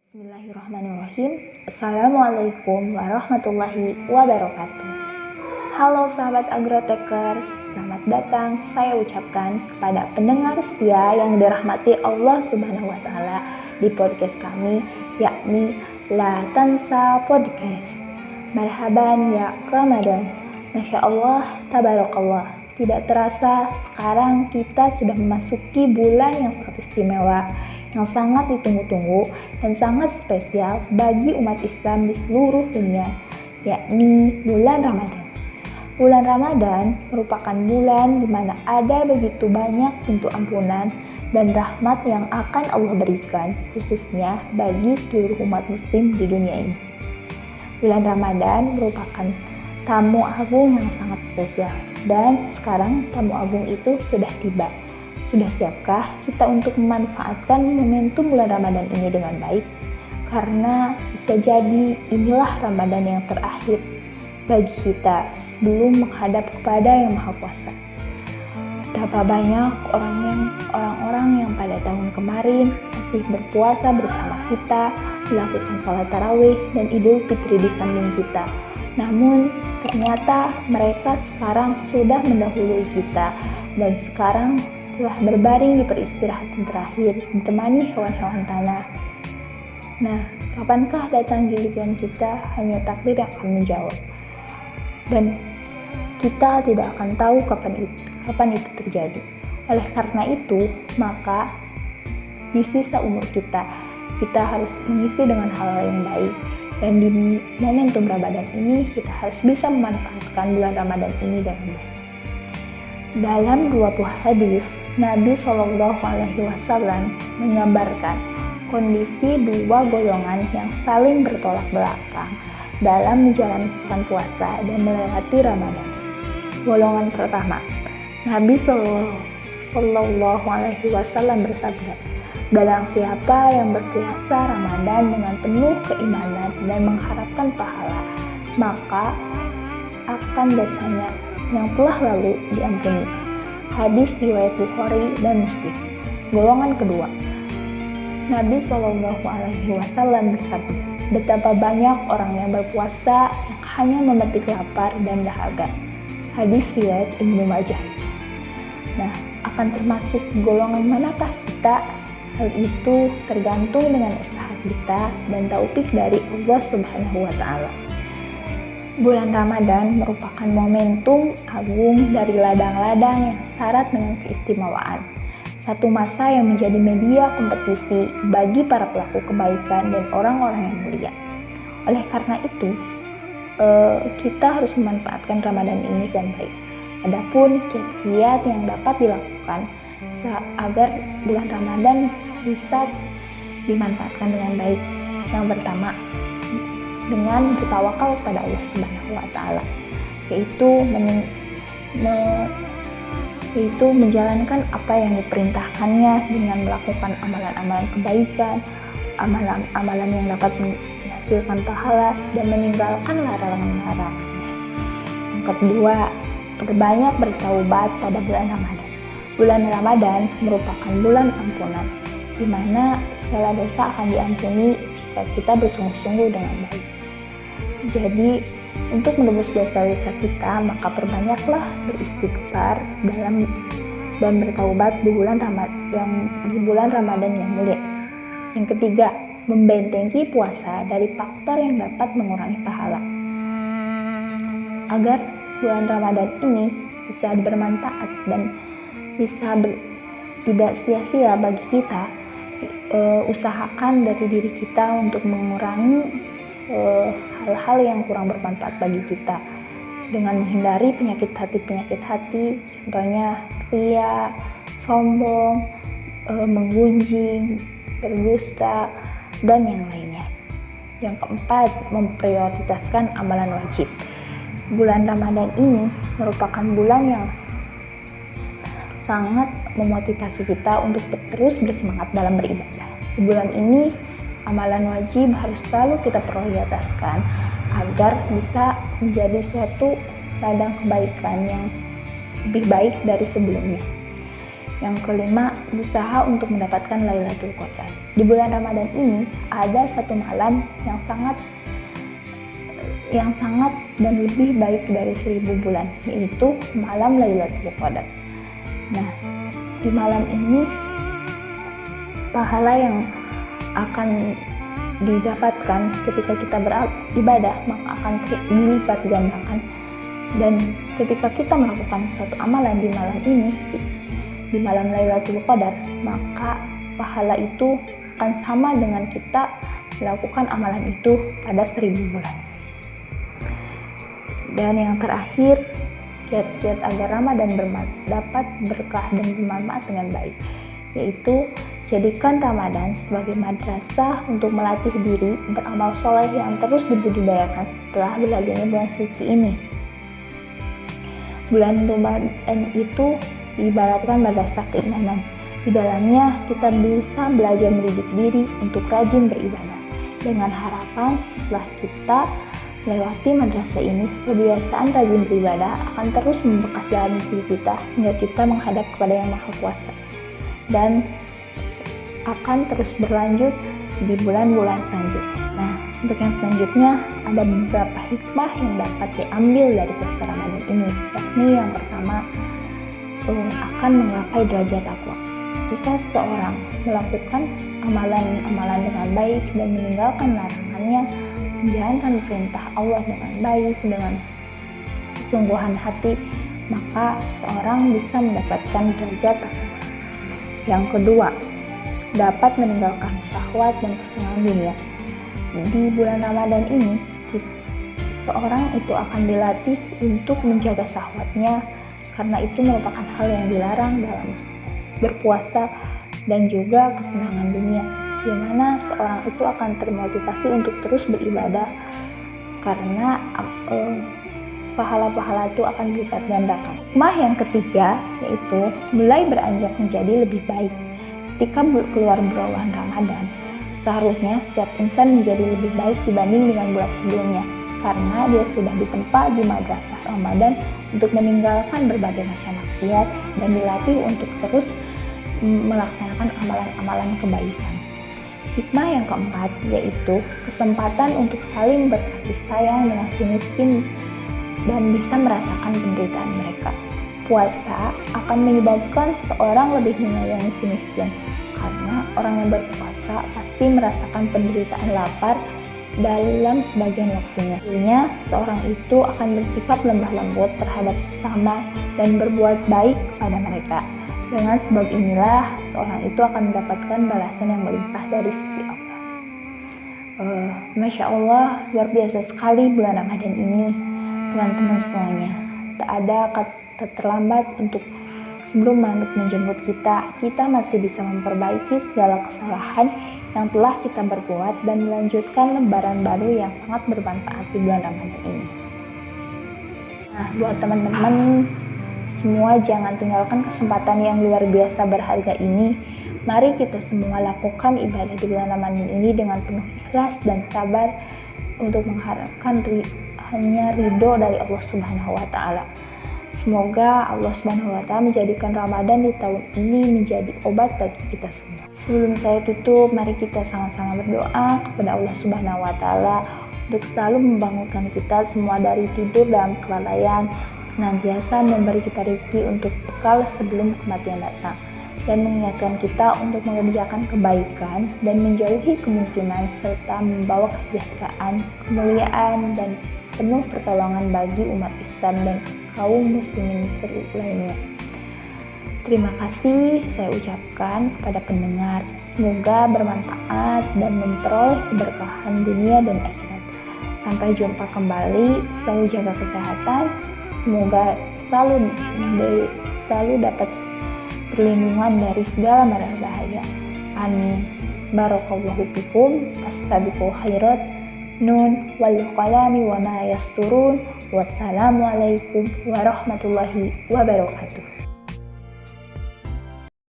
Bismillahirrahmanirrahim. Assalamualaikum warahmatullahi wabarakatuh. Halo sahabat agrotekers, selamat datang saya ucapkan kepada pendengar setia yang dirahmati Allah Subhanahu wa taala di podcast kami, yakni La Tansa Podcast. Marhaban ya Ramadan. Masya Allah, tabarakallah. Tidak terasa sekarang kita sudah memasuki bulan yang sangat istimewa, yang sangat ditunggu-tunggu dan sangat spesial bagi umat Islam di seluruh dunia, yakni bulan Ramadan. Bulan Ramadan merupakan bulan di mana ada begitu banyak pintu ampunan dan rahmat yang akan Allah berikan, khususnya bagi seluruh umat muslim di dunia ini. Bulan Ramadan merupakan tamu agung yang sangat spesial, dan sekarang tamu agung itu sudah tiba. Sudah siapkah kita untuk memanfaatkan momentum bulan Ramadan ini dengan baik? Karena bisa jadi inilah Ramadan yang terakhir bagi kita sebelum menghadap kepada Yang Maha Kuasa. Betapa banyak orang-orang yang pada tahun kemarin masih berpuasa bersama kita, melakukan sholat tarawih dan Idul Fitri di samping kita. Namun ternyata mereka sekarang sudah mendahului kita dan sekarang telah berbaring di peristirahatan terakhir ditemani hewan-hewan tanah. Nah, kapankah datang giliran kita? Hanya takdir yang akan menjawab. Dan kita tidak akan tahu kapan itu terjadi. Oleh karena itu, maka di sisa umur kita harus mengisi dengan hal yang baik. Dan di momentum Ramadan ini kita harus bisa memanfaatkan bulan Ramadan ini dengan baik. Dalam dua buah hadis, Nabi Shallallahu Alaihi Wasallam menggambarkan kondisi dua golongan yang saling bertolak belakang dalam menjalankan puasa dan melewati Ramadan. Golongan pertama, Nabi Shallallahu Alaihi Wasallam bersabda, "Barang siapa yang berpuasa Ramadan dengan penuh keimanan dan mengharapkan pahala, maka akan dosanya yang telah lalu diampuni." Hadis riwayat Bukhari dan Muslim. Golongan kedua, Nabi Shallallahu Alaihi Wasallam bersabda, "Betapa banyak orang yang berpuasa yang hanya memetik lapar dan dahaga." Hadis riwayat Ibnu Majah. Nah, akan termasuk golongan manakah kita? Hal itu tergantung dengan usaha kita dan taufik dari Allah Subhanahu wa taala. Bulan Ramadan merupakan momentum agung dari ladang-ladang yang syarat dengan keistimewaan. Satu masa yang menjadi media kompetisi bagi para pelaku kebaikan dan orang-orang yang mulia. Oleh karena itu, kita harus memanfaatkan Ramadan ini dengan baik. Adapun kiat-kiat yang dapat dilakukan agar bulan Ramadan bisa dimanfaatkan dengan baik. Yang pertama, dengan bertawakal pada Allah Subhanahu wa taala, yaitu menjalankan apa yang diperintahkannya dengan melakukan amalan-amalan kebaikan, amalan-amalan yang dapat menghasilkan pahala dan meninggalkan larangan-larangan. Yang kedua, perbanyak bertaubat pada bulan Ramadan. Bulan Ramadan merupakan bulan ampunan, di mana segala dosa akan diampuni jika kita bersungguh-sungguh dengan baik. Jadi, untuk menebus dosa-dosa kita, maka perbanyaklah beristighfar dan bertaubat di bulan Ramadan yang mulia. Yang ketiga, membentengi puasa dari faktor yang dapat mengurangi pahala. Agar bulan Ramadan ini bisa bermanfaat dan bisa tidak sia-sia bagi kita, usahakan dari diri kita untuk mengurangi hal-hal yang kurang bermanfaat bagi kita dengan menghindari penyakit hati, contohnya ria, sombong, menggunjing, berdusta, dan yang lainnya. Yang keempat, memprioritaskan amalan wajib. Bulan Ramadan ini merupakan bulan yang sangat memotivasi kita untuk terus bersemangat dalam beribadah. Di bulan ini, amalan wajib harus selalu kita prioritaskan agar bisa menjadi suatu ladang kebaikan yang lebih baik dari sebelumnya. Yang kelima, berusaha untuk mendapatkan Lailatul Qadar. Di bulan Ramadan ini ada satu malam yang sangat dan lebih baik dari 1000 bulan, yaitu malam Lailatul Qadar. Nah, di malam ini pahala yang akan didapatkan ketika kita beribadah maka akan dilipat gandakan, dan ketika kita melakukan suatu amalan di malam ini, di malam Lailatul Qadar, maka pahala itu akan sama dengan kita melakukan amalan itu pada 1000 bulan. Dan yang terakhir, kiat-kiat agar Ramadan dapat berkah dan bermanfaat dengan baik, yaitu jadikan Ramadan sebagai madrasah untuk melatih diri beramal soleh yang terus dibudidayakan setelah berlalunya bulan suci ini. Bulan Ramadan itu diibaratkan madrasah keimanan. Di dalamnya kita bisa belajar mendidik diri untuk rajin beribadah, dengan harapan setelah kita melewati madrasah ini, kebiasaan rajin beribadah akan terus membekas dalam diri kita hingga kita menghadap kepada Yang Maha Kuasa, dan akan terus berlanjut di bulan-bulan selanjutnya. Nah, untuk yang selanjutnya ada beberapa hikmah yang dapat diambil dari puasa Ramadan ini, yakni yang pertama, akan menggapai derajat takwa. Jika seseorang melakukan amalan-amalan dengan baik dan meninggalkan larangannya, menjalankan perintah Allah dengan baik, dengan kesungguhan hati, maka seorang bisa mendapatkan derajat takwa. Yang kedua, dapat meninggalkan syahwat dan kesenangan dunia. Di bulan Ramadan ini, seorang itu akan dilatih untuk menjaga syahwatnya, karena itu merupakan hal yang dilarang dalam berpuasa, dan juga kesenangan dunia, di mana seorang itu akan termotivasi untuk terus beribadah karena pahala-pahala itu akan dilipat gandakan. Hikmah yang ketiga yaitu mulai beranjak menjadi lebih baik. Ketika keluar bulan Ramadan, seharusnya setiap insan menjadi lebih baik dibanding dengan bulan sebelumnya, karena dia sudah ditempa di madrasah Ramadan untuk meninggalkan berbagai macam maksiat dan dilatih untuk terus melaksanakan amalan-amalan kebaikan. Hikmah yang keempat yaitu kesempatan untuk saling berkasih sayang dengan si miskin dan bisa merasakan penderitaan mereka. Puasa akan menyebabkan seorang lebih menyayangi si miskin, karena orang yang berpuasa pasti merasakan penderitaan lapar dalam sebagian waktunya. Akhirnya, seorang itu akan bersikap lemah lembut terhadap sesama dan berbuat baik pada mereka. Dengan sebab inilah, seorang itu akan mendapatkan balasan yang melimpah dari sisi Allah. Masya Allah, luar biasa sekali bulan Ramadan ini, teman-teman semuanya. Tak ada kata terlambat untuk sebelum maghrib menjemput kita masih bisa memperbaiki segala kesalahan yang telah kita berbuat dan melanjutkan lembaran baru yang sangat bermanfaat di bulan Ramadan ini. Nah, buat teman-teman semua, jangan tinggalkan kesempatan yang luar biasa berharga ini. Mari kita semua lakukan ibadah di bulan Ramadan ini dengan penuh ikhlas dan sabar untuk mengharapkan hanya ridho dari Allah Subhanahu wa Ta'ala. Semoga Allah Subhanahu wa Ta'ala menjadikan Ramadan di tahun ini menjadi obat bagi kita semua. Sebelum saya tutup, mari kita sama-sama berdoa kepada Allah Subhanahu wa Ta'ala untuk selalu membangunkan kita semua dari tidur dalam kelalaian, senantiasa memberi kita rezeki untuk bekal sebelum kematian datang, dan mengingatkan kita untuk mengerjakan kebaikan dan menjauhi kemungkinan serta membawa kesejahteraan, kemuliaan, dan penuh pertolongan bagi umat Islam dan kaum muslimin lainnya. Terima kasih saya ucapkan kepada pendengar. Semoga bermanfaat dan memperoleh keberkahan dunia dan akhirat. Sampai jumpa kembali. Selalu jaga kesehatan. Semoga selalu dapat perlindungan dari segala mara bahaya. Amin. Barakallahu fikum. Astabiqul khairat. Nun wal qalami wa ma yasturun. Wassalamualaikum warahmatullahi wabarakatuh.